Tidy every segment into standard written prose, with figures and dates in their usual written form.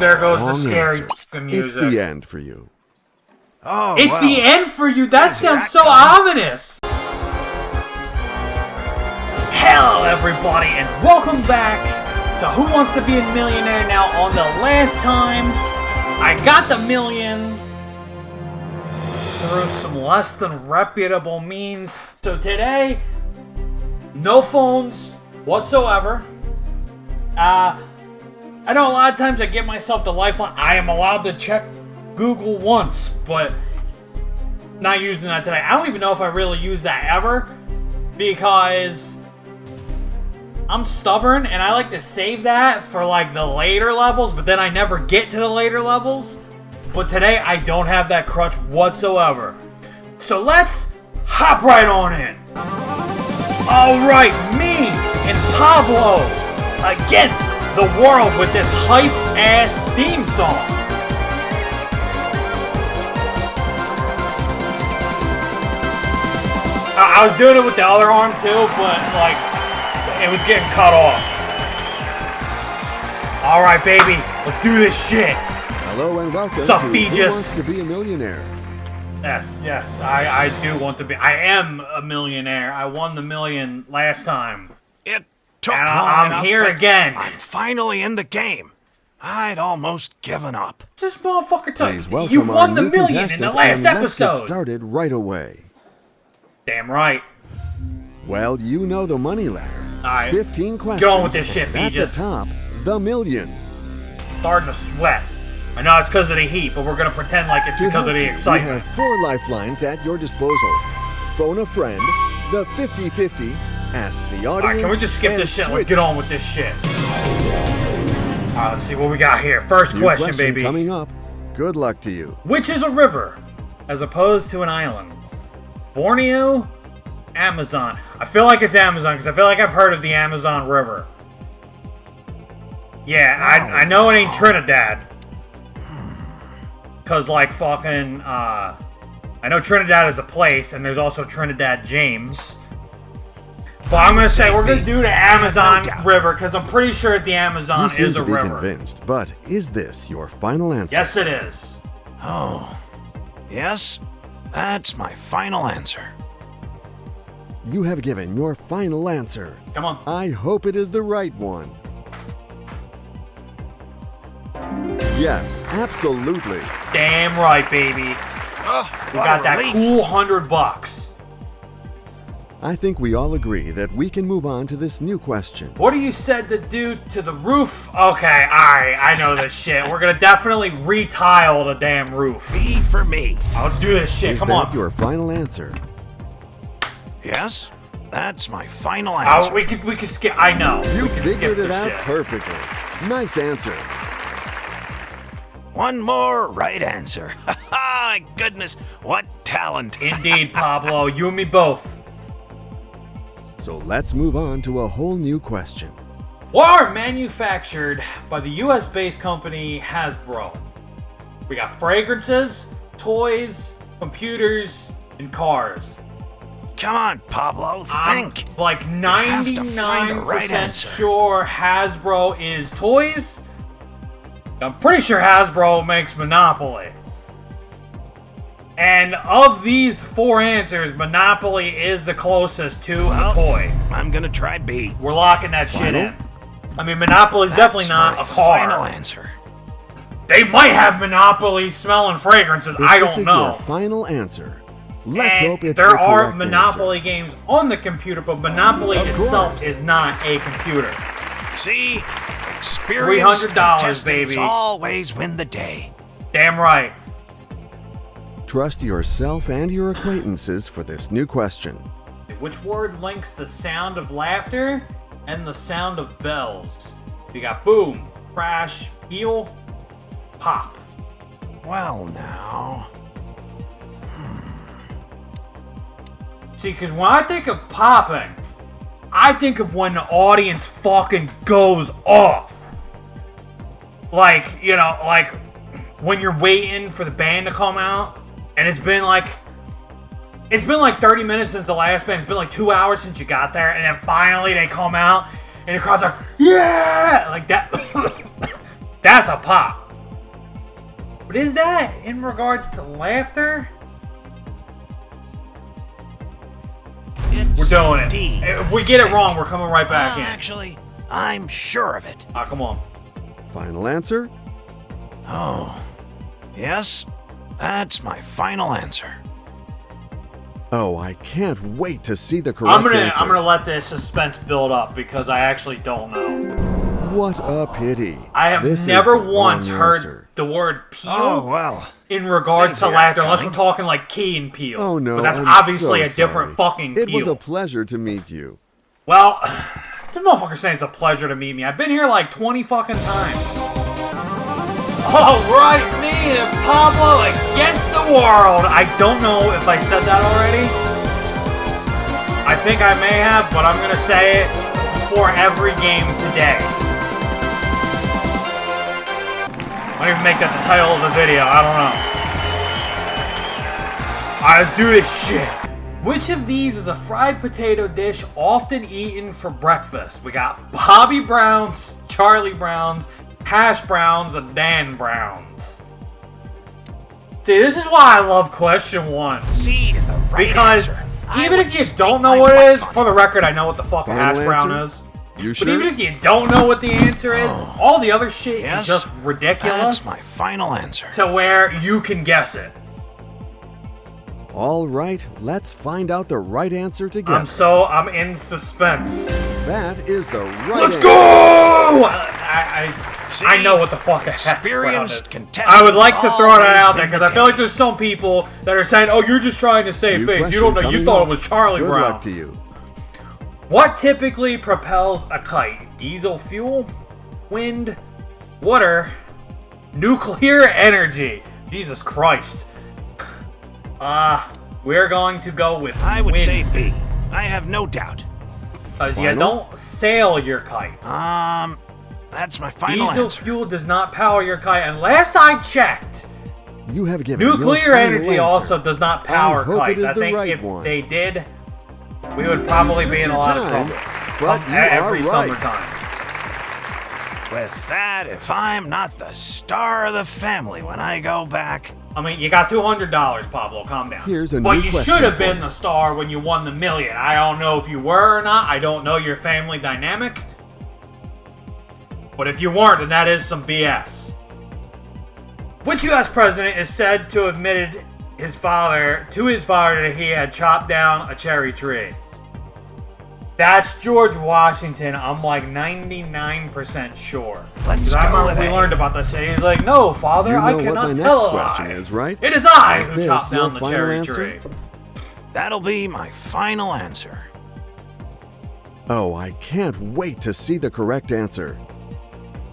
There goes the Wrong scary answer. fucking music. It's the end for you. Oh, It's well. the end for you? That Fancy sounds that so coming. ominous! Hello everybody and welcome back to Who Wants to Be a Millionaire. Now on the last time, I got the million through some less than reputable means. So today, no phones whatsoever. I know a lot of times I give myself the lifeline. I am allowed to check Google once, but not using that today. I don't even know if I really use that ever, because I'm stubborn and I like to save that for like the later levels, but then I never get to the later levels. But today I don't have that crutch whatsoever. So let's hop right on in. Alright, me and Pablo against the world with this hype ass theme song. I was doing it with the other arm too, but like it was getting cut off. Alright, baby, let's do this shit. Hello and welcome What's up, to Feejus? Who Wants to Be a Millionaire? Yes, I do want to be. I am a millionaire. I won the million last time. It took And long I'm enough, here but again. I'm finally in the game. I'd almost given up. This motherfucker Please took. welcome You won our the new million in contestant, the last and let's get episode. started right away. Damn right. Well, you know the money ladder. Alright. 15 questions. Get on with this shit, and at the Feejus. top, the million. Starting to sweat. I know it's because of the heat, but we're gonna pretend like it's because of the We excitement. have 4 lifelines at your disposal. Phone a friend, the 50-50, ask the audience, Alright, can we just skip and this shit? Let's switch. get on with this shit. Alright, let's see what we got here. First New question, baby. coming up. Good luck to you. Which is a river as opposed to an island? Borneo? Amazon. I feel like it's Amazon because I feel like I've heard of the Amazon River. Yeah, I know it ain't Trinidad. Because, like, fucking, I know Trinidad is a place, and there's also Trinidad James. But I'm going to say we're going to do the Amazon River, because I'm pretty sure the You Amazon seem is to a be river. convinced, but is this your final answer? Yes, it is. Oh, yes? That's my final answer. You have given your final answer. Come on. I hope it is the right one. Yes, absolutely. Damn right, baby. Oh, We got that cool $100. I think we all agree that we can move on to this new question. What do you said to do to the roof? Okay, alright, I know this shit. We're gonna definitely retile the damn roof. B for me. Let's do this shit, Is come that on. your final answer? Yes? That's my final answer. Oh, we could skip, I know. You we can skip figured it this out shit. perfectly. Nice answer. One more right answer. My goodness, what talent. Indeed, Pablo, you and me both. So let's move on to a whole new question. What are manufactured by the US-based company Hasbro? We got fragrances, toys, computers, and cars. Come on, Pablo, think. I'm like have to find the right 99% answer. sure Hasbro is toys. I'm pretty sure Hasbro makes Monopoly. And of these 4 answers, Monopoly is the closest to a toy. I'm gonna try B. We're locking that shit Final? in. I mean, Monopoly's definitely not my a car. Final answer. They might have Monopoly smelling fragrances. If I this don't is know. your final answer, let's And hope it's there the are correct Monopoly answer. games on the computer, but Monopoly Of itself course. is not a computer. See? Experienced $300, contestants baby. always win the day. Damn right. Trust yourself and your acquaintances for this new question. Which word links the sound of laughter and the sound of bells? We got boom, crash, peal, pop. Well, now. See, because when I think of popping, I think of when the audience fucking goes off. Like, you know, like when you're waiting for the band to come out, and it's been like 30 minutes since the last band. It's been like 2 hours since you got there, and then finally they come out, and the crowd's like, yeah, like that. That's a pop. But is that in regards to laughter? We're doing it. If we get it wrong, we're coming right back in. Actually, I'm sure of it. Ah, come on. Final answer? Oh, yes, that's my final answer. Oh, I can't wait to see the correct answer. I'm gonna let this suspense build up because I actually don't know. What a pity. I have This is never the once wrong heard answer. the word peel Oh, well. in regards to Things are laughter, unless we're coming. talking like Key and Peele. Oh, no, But that's I'm obviously so a different sorry. fucking It Peele. was a pleasure to meet you. Well, this motherfucker saying it's a pleasure to meet me. I've been here like 20 fucking times. Alright, me and Pablo against the world. I don't know if I said that already. I think I may have, but I'm gonna say it before every game today. I don't even make that the title of the video. I don't know. Alright, let's do this shit. Which of these is a fried potato dish often eaten for breakfast? We got Bobby Brown's, Charlie Brown's, Hash Browns, and Dan Brown's. See, this is why I love question 1. C is the right Because answer. even if you don't know what it is, for the record, I know what the fuck a Final hash brown answer? is. You But sure? even if you don't know what the answer is, all the other shit Yes, is just ridiculous That's my final answer. to where you can guess it. All right, let's find out the right answer together. I'm in suspense. That is the right Let's answer. go! I know See? what the fuck a hash brown is. Experienced contestant. I would like to throw that out there always because I feel like there's some people that are saying, "Oh, you're just trying to save New face. You question don't know. You coming thought up. it was Charlie Good Brown." luck to you. What typically propels a kite? Diesel fuel, wind, water, nuclear energy. Jesus Christ. We're going to go with I would wind. say B. I have no doubt. Because you Final? don't sail your kite. That's my final Diesel answer. fuel does not power your kite. And last I checked, You have given your nuclear final energy answer. also does not power I hope it kites. is I the think right if one. they did, we would probably be in a lot of Time, trouble. but you Every are right. summertime. With that, if I'm not the star of the family when I go back, I mean, you got $200, Pablo. Calm down. Here's a but new you question should have for been you. the star when you won the million. I don't know if you were or not. I don't know your family dynamic. But if you weren't, then that is some BS. Which U.S. president is said to have admitted to his father that he had chopped down a cherry tree? That's George Washington. I'm like 99% sure. Let's 'Cause I go remember with we A. learned about this shit. He's like, "No, father, You know I what cannot my next tell a question lie. is, right? It is I Is who this chopped your down the final cherry answer? tree." that'll be my final answer. Oh, I can't wait to see the correct answer.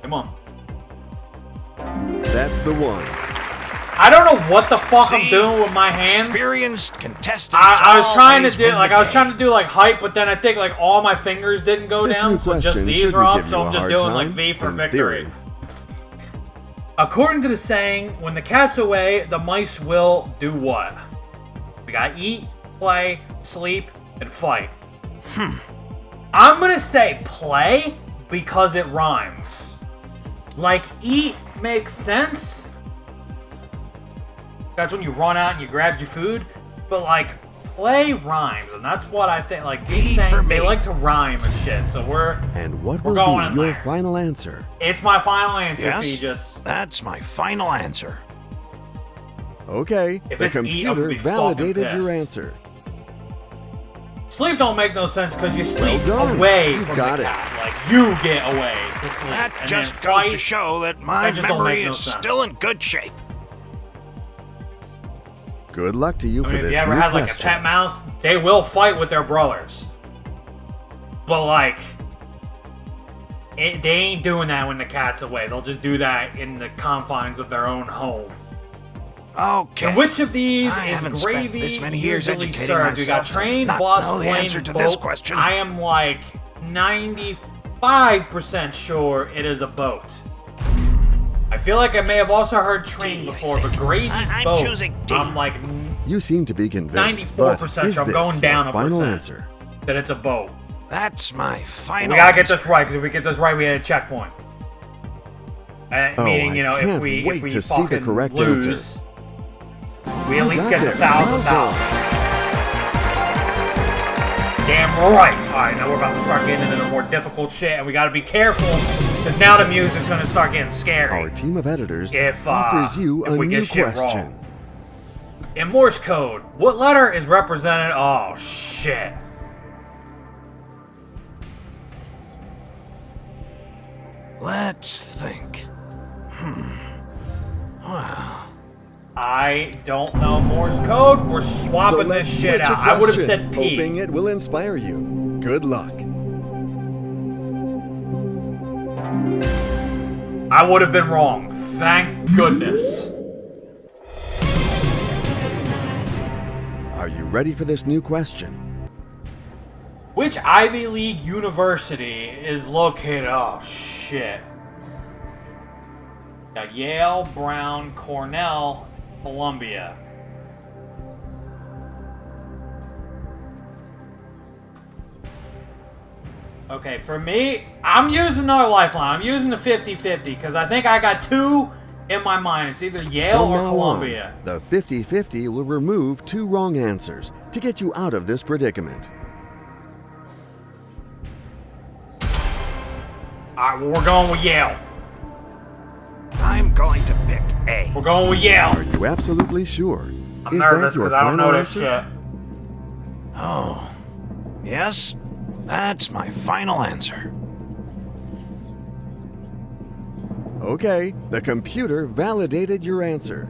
Come on. That's the one. I don't know what the fuck I'm See? doing with my hands. Experienced contestants. I was trying to always do win like the I was game. trying to do like height, but then I think like all my fingers didn't go This down, new so just question these shouldn't were up. give So you I'm a just hard doing like time, V for in victory. theory. According to the saying, when the cat's away, the mice will do what? We got eat, play, sleep, and fight. I'm gonna say play because it rhymes. Like eat makes sense. That's when you run out and you grab your food. But like play rhymes, and that's what I think. Like these B for sayings, they me. like to rhyme and shit. So And what We're will going be in your there. final answer? it's my final answer, Yes, Feegis. that's my final answer. Okay, If the it's E, I'm gonna computer be fucking validated your pissed. answer. Sleep don't make no sense because you sleep done. away You from got the it. cat. Like you get away to sleep. That and just then goes fight, to show that my that just don't memory make no is sense. still in good shape. Good luck to you I for mean, if this you ever new had like question. a pet mouse, they will fight with their brothers. But like, they ain't doing that when the cat's away. They'll just do that in the confines of their own home. Okay. And which of these I haven't is spent gravy this many years usually educating served? We got myself to train, not bus, know the plane, answer to boat. this question. I am like 95% sure it is a boat. I feel like I may have also heard train D, I before, but think. gravy I'm boat. choosing D. I'm like You seem to be convinced. 94% but is sure. I'm this going down your a final percent. answer? that it's a boat. That's my final We gotta get answer. this right, because if we get this right, we hit a checkpoint. Meaning, you know, I if can't we wait to see fucking the correct lose, answer. we at least got get the there. $1,000. Damn right. All right, now we're about to start getting into the more difficult shit, and we got to be careful because now the music's gonna start getting scary. Our team of editors If, offers you if a we new get shit question. wrong. In Morse code, what letter is represented? Oh shit. Let's think. Well, I don't know Morse code. We're swapping So let's this shit switch a out. I would have question, said P. hoping it will inspire you. Good luck. I would have been wrong. Thank goodness. Are you ready for this new question? Which Ivy League university is located? Oh shit. Got Yale, Brown, Cornell, Columbia. Okay, for me, I'm using another lifeline. I'm using the 50-50 because I think I got two in my mind. It's either Yale From or now Columbia. on, the 50-50 will remove two wrong answers to get you out of this predicament. Alright, well, we're going with Yale. I'm going to pick A. We're going with Yale. Are you absolutely sure? I'm nervous because I don't know this shit. Oh, yes, that's my final answer. Okay, the computer validated your answer.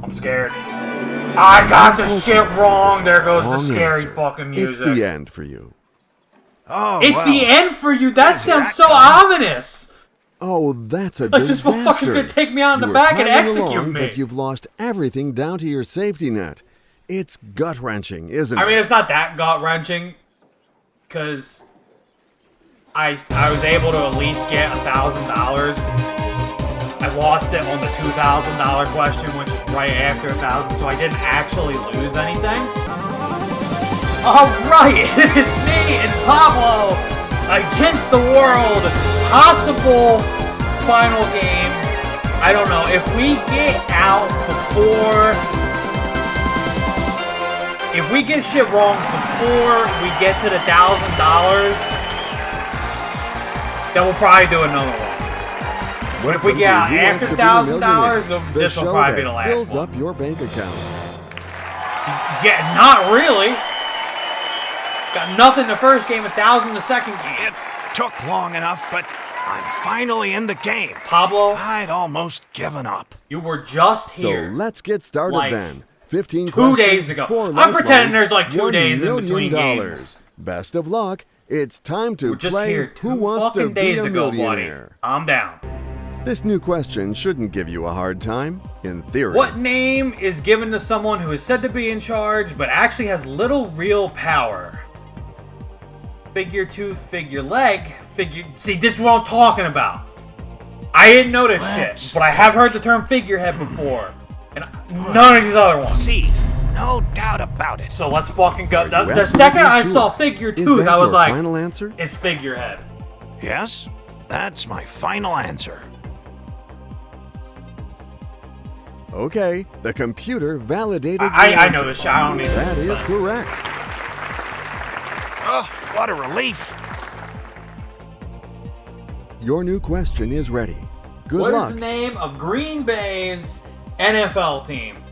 I'm scared. I got the shit wrong. There goes the Wrong scary answer. fucking music. It's the end for you. Oh, It's well, the end for you. That Is sounds that so coming? ominous. Oh, that's a Like this disaster. motherfucker's gonna take me out in You the were back and climbing execute along, me. But you've lost everything down to your safety net. It's gut-wrenching, isn't it? I mean, it's not that gut-wrenching, because I was able to at least get $1,000. I lost it on the $2,000 question, which is right after 1,000, so I didn't actually lose anything. Alright, it is me and Pablo against the world. Possible final game. I don't know. If we get out before... If we get shit wrong before we get to the $1,000, then we'll probably do another one. But if we get out after $1,000, this will probably be the last fills one. up your bank account. Yeah, not really. Got nothing the first game, 1,000 the second game. It took long enough, but I'm finally in the game. Pablo, I'd almost given up. you were just So here. let's get started like, then. 15 2 questions, days ago. 4 I'm pretending lifelines, there's like 2 $1 days in million. between games. Best of luck. It's time to We're just play here 2 Who Wants to fucking Be days a ago, buddy. Millionaire. I'm down. This new question shouldn't give you a hard time, in theory. What name is given to someone who is said to be in charge, but actually has little real power? Figure tooth, figure leg, figure... See, this is what I'm talking about. I didn't know this shit, but I have heard the term figurehead before. And none of these other ones. See, no doubt about it. So let's fucking go. Are you The second I absolutely saw sure? figure Is tooth, that I was your like, final answer? it's figurehead. Yes, that's my final answer. Okay, the computer validated your I answer. know this shit. I don't need That this. is correct. Oh, what a relief. Your new question is ready. Good What luck. is the name of Green Bay's NFL team?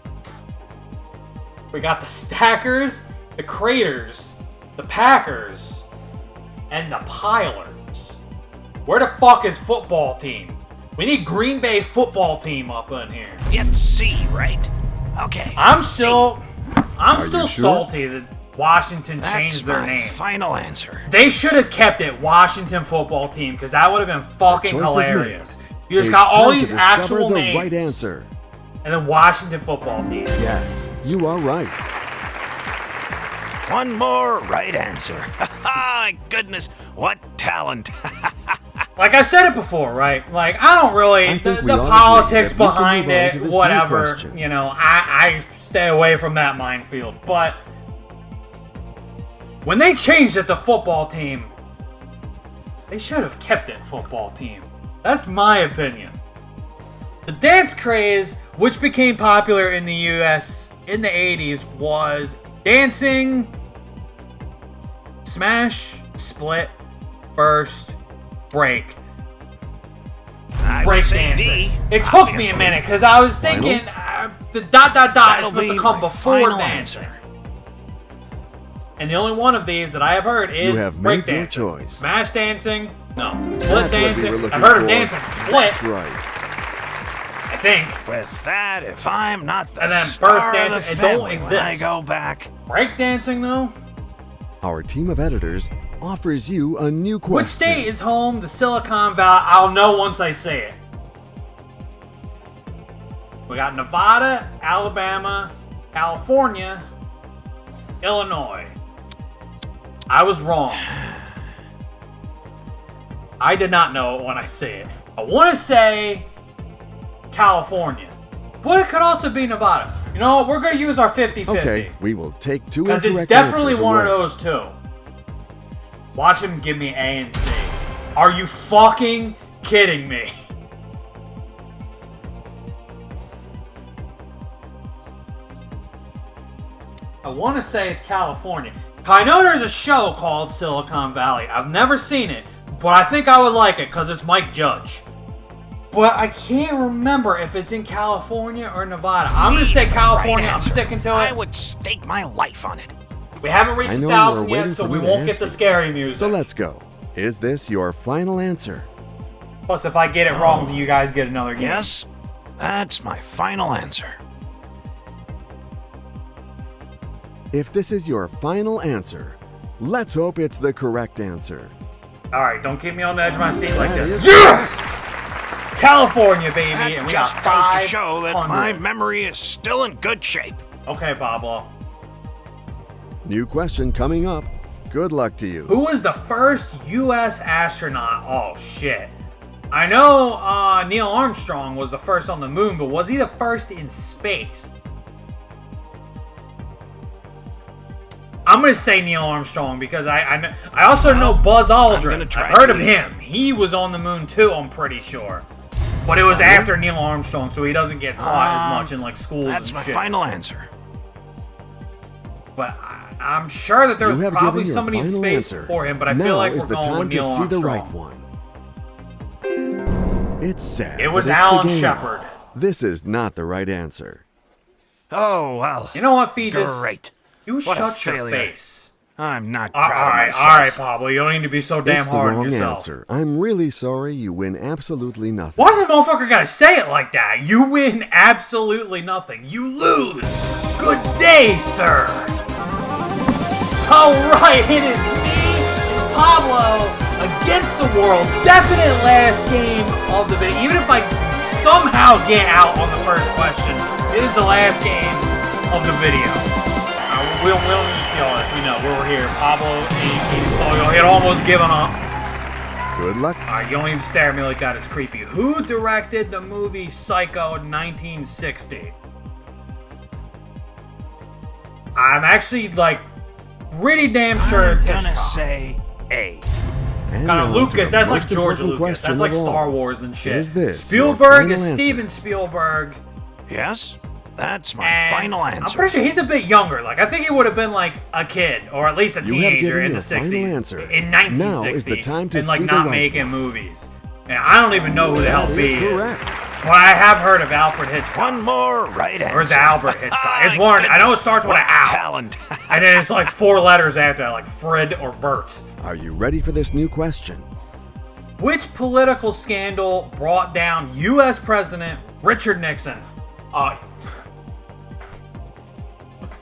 We got the Stackers, the Craters, the Packers, and the Pilers. Where the fuck is football team? We need Green Bay football team up in here. It's C, right? Okay. I'm C. still sure? salty that Washington That's changed their my name. final answer. They should have kept it Washington football team because that would have been fucking Choice is made. hilarious. You just It's got all time to these discover actual the names right answer. and then Washington football team. Yes, you are right. One more right answer. My goodness, what talent. Like I said it before, right? Like I don't really I the think we all agree politics that we can behind move on it, to this new whatever. question. You know, I stay away from that minefield. But when they changed it to football team, they should have kept it football team. That's my opinion. The dance craze, which became popular in the US in the 80s, was dancing, smash, split, burst, break. Break dancing. It took me a minute because I was thinking the ... is supposed to come before dancing. And the only one of these that I have heard is break dancing. Choice. Smash dancing, no. Split dancing. I've heard of dancing split. That's right. I think. With that, if I'm not the And then star burst of dancing, the it family don't when exist. I go back. Break dancing though. Our team of editors offers you a new question. Which state is home to Silicon Valley? I'll know once I say it. We got Nevada, Alabama, California, Illinois. I was wrong. I did not know it when I say it. I want to say California, but it could also be Nevada. You know what? We're going to use our 50-50. Okay, we will take two because incorrect it's definitely answers one away. of those two. Watch him give me A and C. Are you fucking kidding me? I want to say it's California. I know there's a show called Silicon Valley. I've never seen it, but I think I would like it because it's Mike Judge. But I can't remember if it's in California or Nevada. I'm going to say California. I'm sticking to it. I would stake my life on it. We haven't reached I know 1,000 you are yet, waiting so for we me to won't get ask the you. scary music. So let's go. Is this your final answer? Plus, if I get it wrong, then you guys get another game. Yes, that's my final answer. If this is your final answer, let's hope it's the correct answer. All right, don't keep me on the edge of my seat like That this. is Yes! California, baby, That and we just got goes to show that 500. my memory is still in good shape. Okay, Pablo. New question coming up. Good luck to you. Who was the first U.S. astronaut? Oh, shit. I know Neil Armstrong was the first on the moon, but was he the first in space? I'm going to say Neil Armstrong because I also know Buzz Aldrin. I've heard of him. He was on the moon too, I'm pretty sure. But it was after Neil Armstrong, so he doesn't get taught as much in like schools That's and my shit. final answer. But I'm sure that there was You have probably given your somebody in final space answer. before him, but I now feel like is we're the going time with Neil to see Armstrong. the right one. It's sad. It was but it's Alan the game. Shepard. This is not the right answer. Oh, well. You know what, Fetus? Great. You What a shut your failure. face. I'm not All proud of right, myself. all right, Pablo. You don't need to be so damn It's the hard on wrong yourself. answer. I'm really sorry. You win absolutely nothing. Why does the motherfucker gotta say it like that? You win absolutely nothing. You lose. Good day, sir. Alright, it is me, Pablo, against the world. Definite last game of the video. Even if I somehow get out on the first question, it is the last game of the video. We don't need to see all this. We know we're here. Pablo, it almost given up. Good luck. Alright, you don't even stare at me like that. It's creepy. Who directed the movie Psycho 1960? I'm actually, like, pretty damn sure it's I'm gonna Hitchcock. say A. And Kind of now to Lucas. the That's like most George important Lucas. question That's like of all. Star Wars and shit. Is this Spielberg your is final answer? Steven Spielberg. Yes, that's my And final answer. I'm pretty sure he's a bit younger. Like, I think he would have been like a kid, or at least a You have teenager given in your the final 60s. answer. In 1960. Now is the time to and like see the not right making one. movies. And I don't even know who the hell That B is is. correct. But I have heard of Alfred Hitchcock. One more right answer. Or is it Albert Hitchcock? It's one. I know it starts with an What Al. talent. And then it's like 4 letters after that, like Fred or Bert. Are you ready for this new question? Which political scandal brought down U.S. President Richard Nixon?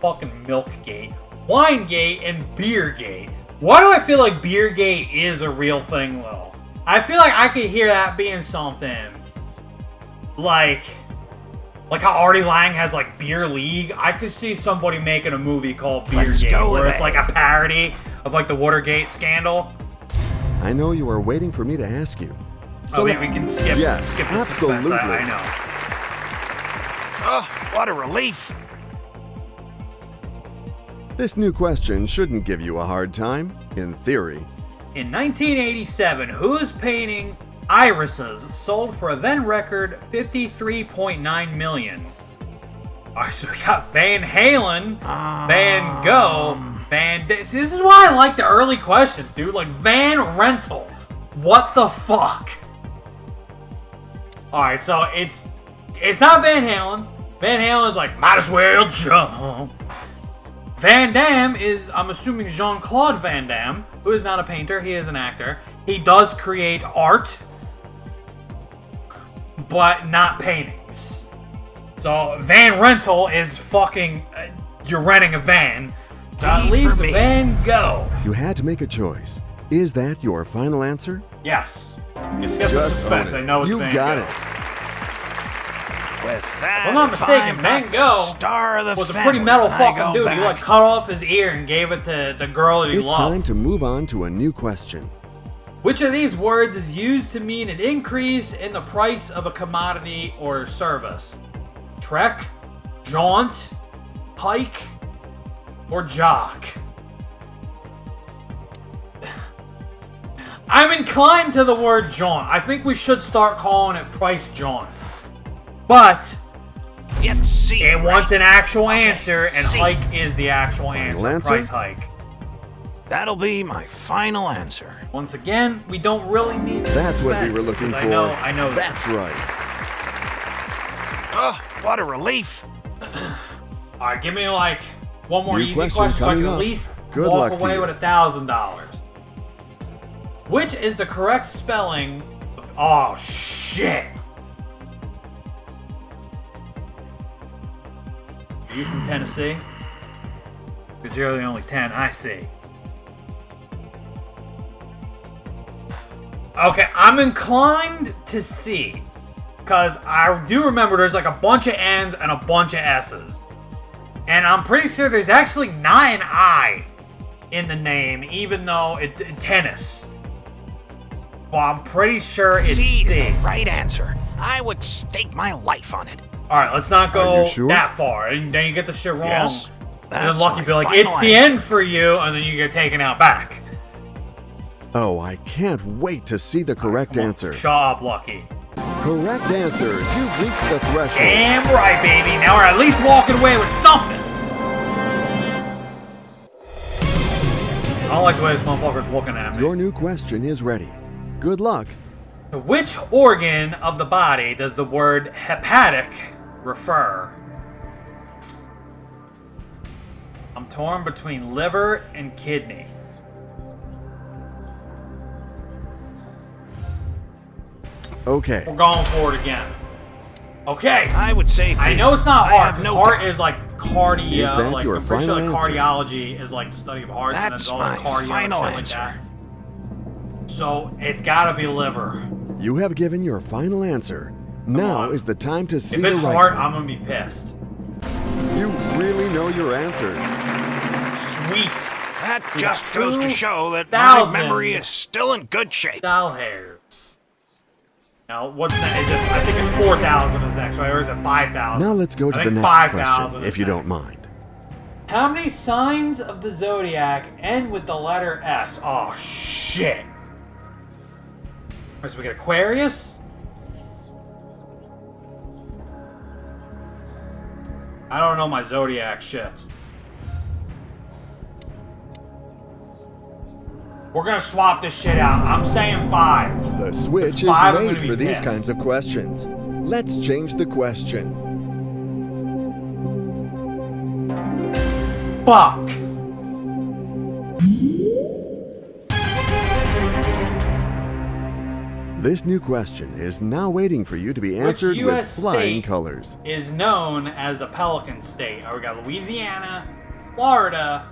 Fucking Milkgate, Winegate, and Beergate. Why do I feel like Beergate is a real thing, though? I feel like I could hear that being something like how Artie Lang has like Beer League. I could see somebody making a movie called Let's Beergate, go with where it's A. like a parody of like the Watergate scandal. I know you are waiting for me to ask you. So we let- can skip Yes, the suspense. absolutely. I know. Oh, what a relief. This new question shouldn't give you a hard time, in theory. In 1987, whose painting irises sold for a then record $53.9 million. Alright, so we got Van Halen, Van Gogh, this is why I like the early questions, dude. Like, Van Rental. What the fuck? Alright, so it's not Van Halen. Van Halen is like, might as well jump. Van Damme is, I'm assuming, Jean-Claude Van Damme, who is not a painter, he is an actor. He does create art, but not paintings. So, Van Rental is fucking, you're renting a van. That leaves Van Gogh. You had to make a choice. Is that your final answer? Yes. You skip the suspense, I know it's you Van got Gogh. it. With that, Well, not mistaken, Van Gogh was a pretty metal fucking dude. He like cut off his ear and gave it to the girl that he It's loved. time to move on to a new question. Which of these words is used to mean an increase in the price of a commodity or service? Trek, jaunt, hike, or jock? I'm inclined to the word jaunt. I think we should start calling it price jaunts. But It's C. it wants an actual Okay, answer, and C. hike is the actual Final answer. answer? Price hike. That'll be my final answer. Once again, we don't really need the That's what we were suspense, looking 'cause for. I know. That's right. Oh, what a relief. Alright, give me like one more New easy question question so I can coming at up. least Good walk luck to away you. with $1,000. Which is the correct spelling of, oh shit. Are you from Tennessee? Because you're the only 10 I see. Okay, I'm inclined to C. Because I do remember there's like a bunch of N's and a bunch of S's. And I'm pretty sure there's actually not an I in the name, even though it's tennis. Well, I'm pretty sure it's C is C. the right answer. I would stake my life on it. Alright, let's not Are go you sure? that far. And then you get the shit wrong. Yes, And then that's Lucky my be like, final it's the answer. end for you, and then you get taken out back. Oh, I can't wait to see the correct Come on, answer. Shut up, Lucky. Correct answer. You've reached the threshold. Damn right, baby. Now we're at least walking away with something. I don't like the way this motherfucker's looking at me. Your new question is ready. Good luck. To which organ of the body does the word hepatic refer? I'm torn between liver and kidney. Okay. We're going for it again. Okay. I would say I B. know it's not I heart, have 'cause no heart doubt. is like cardio. Is that Like, your I'm pretty sure final like answer? cardiology is like the study of hearts and That's then all the my cardio final and shit answer. like that. So it's gotta be liver. You have given your final answer. Now on. is the time to see If the it's right heart, one. I'm gonna be pissed. You really know your answer. Sweet. That just goes to show that my 2,000 memory is still in good shape. Doll hairs. Now, what's that? Is it? I think it's 4,000 is next, right? Or is it 5,000? Now let's go to I the think next 5,000 question, is if you next. don't mind. How many signs of the zodiac end with the letter S? Oh shit. Alright, so we got Aquarius. I don't know my zodiac shit. We're gonna swap this shit out. I'm saying 5. The switch It's is 5, I'm made gonna for be these pissed. kinds of questions. Let's change the question. Fuck. This new question is now waiting for you to be answered with US flying state colors. is known as the Pelican State. We got Louisiana, Florida,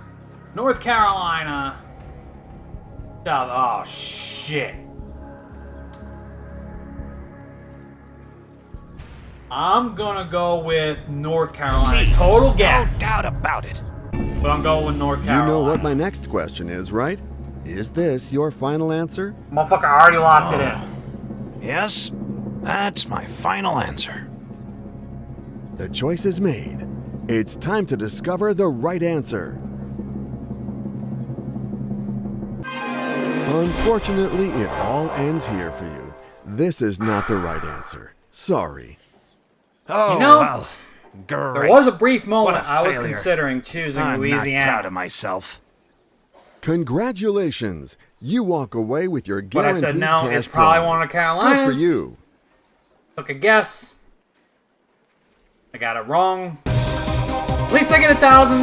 North Carolina, South. Oh shit. I'm gonna go with North Carolina. C. Total No guess. doubt about it. But I'm going with North You Carolina. know what my next question is, right? Is this your final answer? Motherfucker already locked it in. Yes, that's my final answer. The choice is made. It's time to discover the right answer. Unfortunately, it all ends here for you. This is not the right answer. Sorry. Oh, You know, well, great. There was a brief moment What a I was failure. considering choosing I'm Louisiana. not proud of myself. Congratulations! You walk away with your But I guaranteed said no, cash it's probably prize. one of the Carolinas. Good for you. Took a guess. I got it wrong. At least I get $1,000.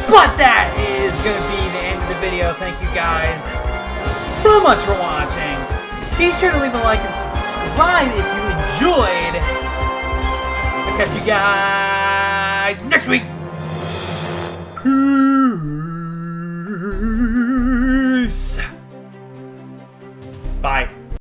But that is going to be the end of the video. Thank you guys so much for watching. Be sure to leave a like and subscribe if you enjoyed. I'll catch you guys next week. Peace. Bye.